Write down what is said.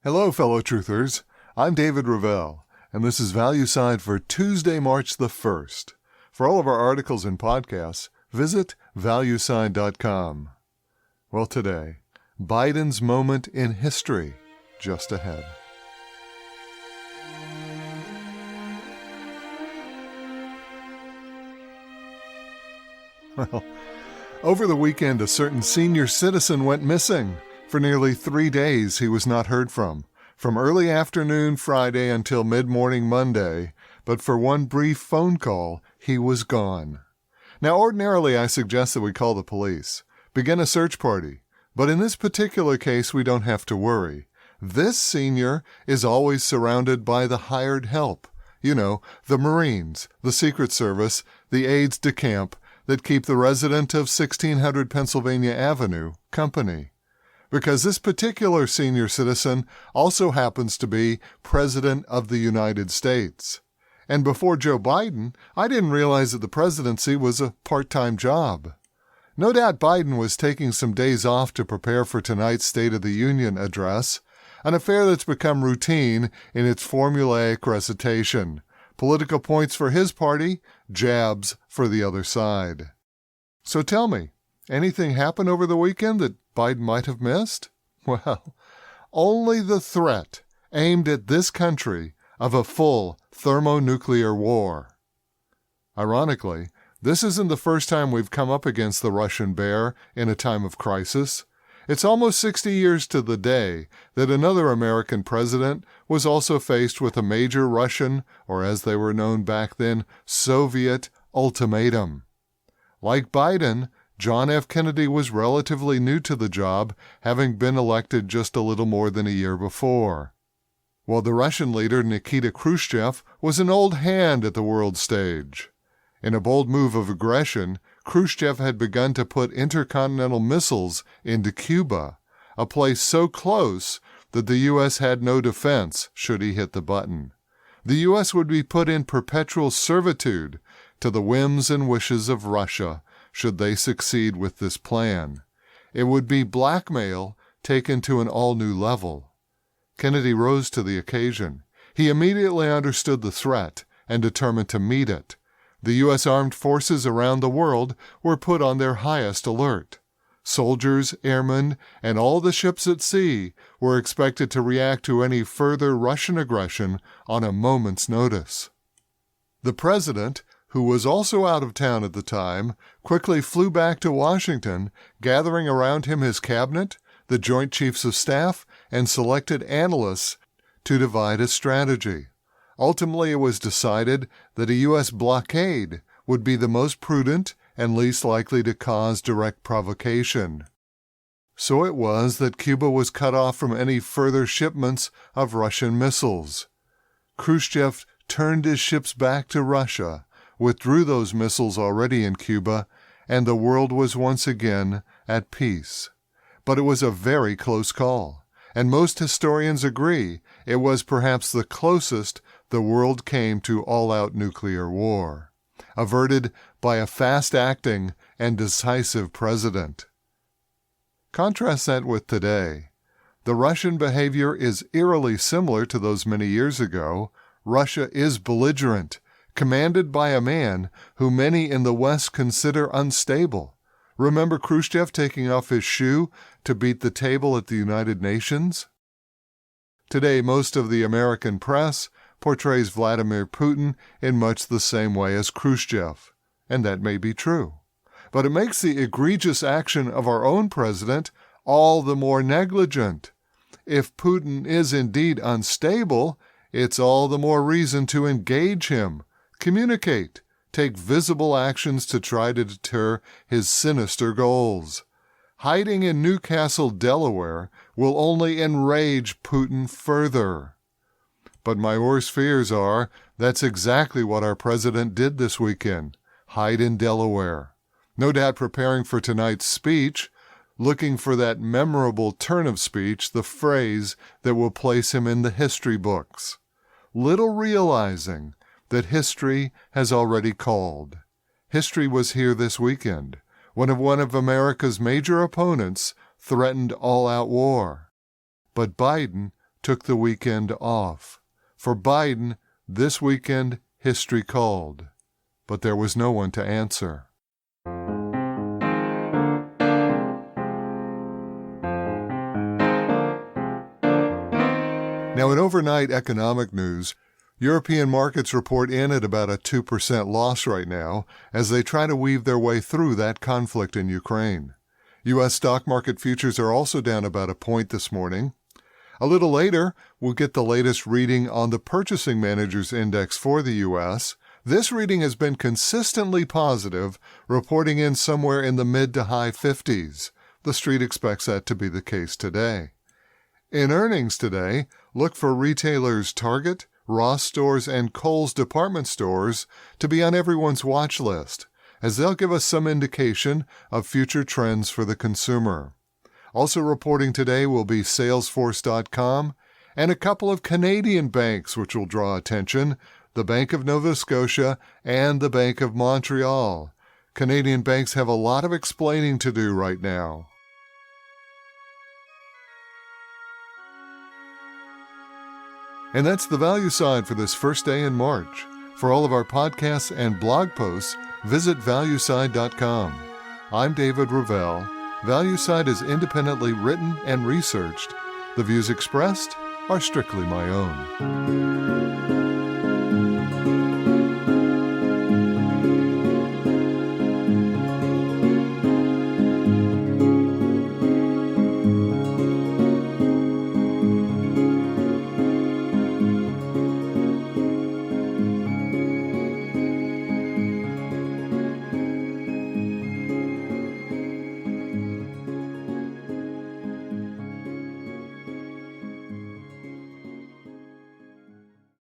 Hello, fellow truthers. I'm David Ravel, and this is ValueSide for Tuesday, March the 1st. For all of our articles and podcasts, visit valueside.com. Well, today, Biden's moment in history just ahead. Well, over the weekend, a certain senior citizen went missing. For nearly 3 days, he was not heard from early afternoon Friday until mid-morning Monday, but for one brief phone call, he was gone. Now, ordinarily, I suggest that we call the police, begin a search party, but in this particular case, we don't have to worry. This senior is always surrounded by the hired help. You know, the Marines, the Secret Service, the aides de camp that keep the resident of 1600 Pennsylvania Avenue company. Because this particular senior citizen also happens to be President of the United States. And before Joe Biden, I didn't realize that the presidency was a part-time job. No doubt Biden was taking some days off to prepare for tonight's State of the Union address, an affair that's become routine in its formulaic recitation. Political points for his party, jabs for the other side. So tell me, anything happen over the weekend that Biden might have missed? Well, only the threat aimed at this country of a full thermonuclear war. Ironically, this isn't the first time we've come up against the Russian bear in a time of crisis. It's almost 60 years to the day that another American president was also faced with a major Russian, or as they were known back then, Soviet ultimatum. Like Biden, John F. Kennedy was relatively new to the job, having been elected just a little more than a year before. While the Russian leader Nikita Khrushchev was an old hand at the world stage. In a bold move of aggression, Khrushchev had begun to put intercontinental missiles into Cuba, a place so close that the U.S. had no defense should he hit the button. The U.S. would be put in perpetual servitude to the whims and wishes of Russia should they succeed with this plan. It would be blackmail taken to an all-new level. Kennedy rose to the occasion. He immediately understood the threat and determined to meet it. The U.S. armed forces around the world were put on their highest alert. Soldiers, airmen, and all the ships at sea were expected to react to any further Russian aggression on a moment's notice. The president, who was also out of town at the time, quickly flew back to Washington, gathering around him his cabinet, the Joint Chiefs of Staff, and selected analysts to devise a strategy. Ultimately, it was decided that a U.S. blockade would be the most prudent and least likely to cause direct provocation. So it was that Cuba was cut off from any further shipments of Russian missiles. Khrushchev turned his ships back to Russia, withdrew those missiles already in Cuba, and the world was once again at peace. But it was a very close call, and most historians agree it was perhaps the closest the world came to all-out nuclear war, averted by a fast-acting and decisive president. Contrast that with today. The Russian behavior is eerily similar to those many years ago. Russia is belligerent, commanded by a man who many in the West consider unstable. Remember Khrushchev taking off his shoe to beat the table at the United Nations? Today, most of the American press portrays Vladimir Putin in much the same way as Khrushchev, and that may be true. But it makes the egregious action of our own president all the more negligent. If Putin is indeed unstable, it's all the more reason to engage him, communicate, take visible actions to try to deter his sinister goals. Hiding in Newcastle, Delaware, will only enrage Putin further. But my worst fears are that's exactly what our president did this weekend, hide in Delaware. No doubt preparing for tonight's speech, looking for that memorable turn of speech, the phrase that will place him in the history books. Little realizing that history has already called. History was here this weekend, when one of America's major opponents threatened all-out war. But Biden took the weekend off. For Biden, this weekend, history called. But there was no one to answer. Now, in overnight economic news, European markets report in at about a 2% loss right now as they try to weave their way through that conflict in Ukraine. U.S. stock market futures are also down about a point this morning. A little later, we'll get the latest reading on the Purchasing Managers Index for the U.S. This reading has been consistently positive, reporting in somewhere in the mid to high 50s. The street expects that to be the case today. In earnings today, look for retailers Target, Ross Stores, and Kohl's department stores to be on everyone's watch list, as they'll give us some indication of future trends for the consumer. Also reporting today will be Salesforce.com and a couple of Canadian banks which will draw attention, the Bank of Nova Scotia and the Bank of Montreal. Canadian banks have a lot of explaining to do right now. And that's the value side for this first day in March. For all of our podcasts and blog posts, visit valueside.com. I'm David Ravel. ValueSide is independently written and researched. The views expressed are strictly my own.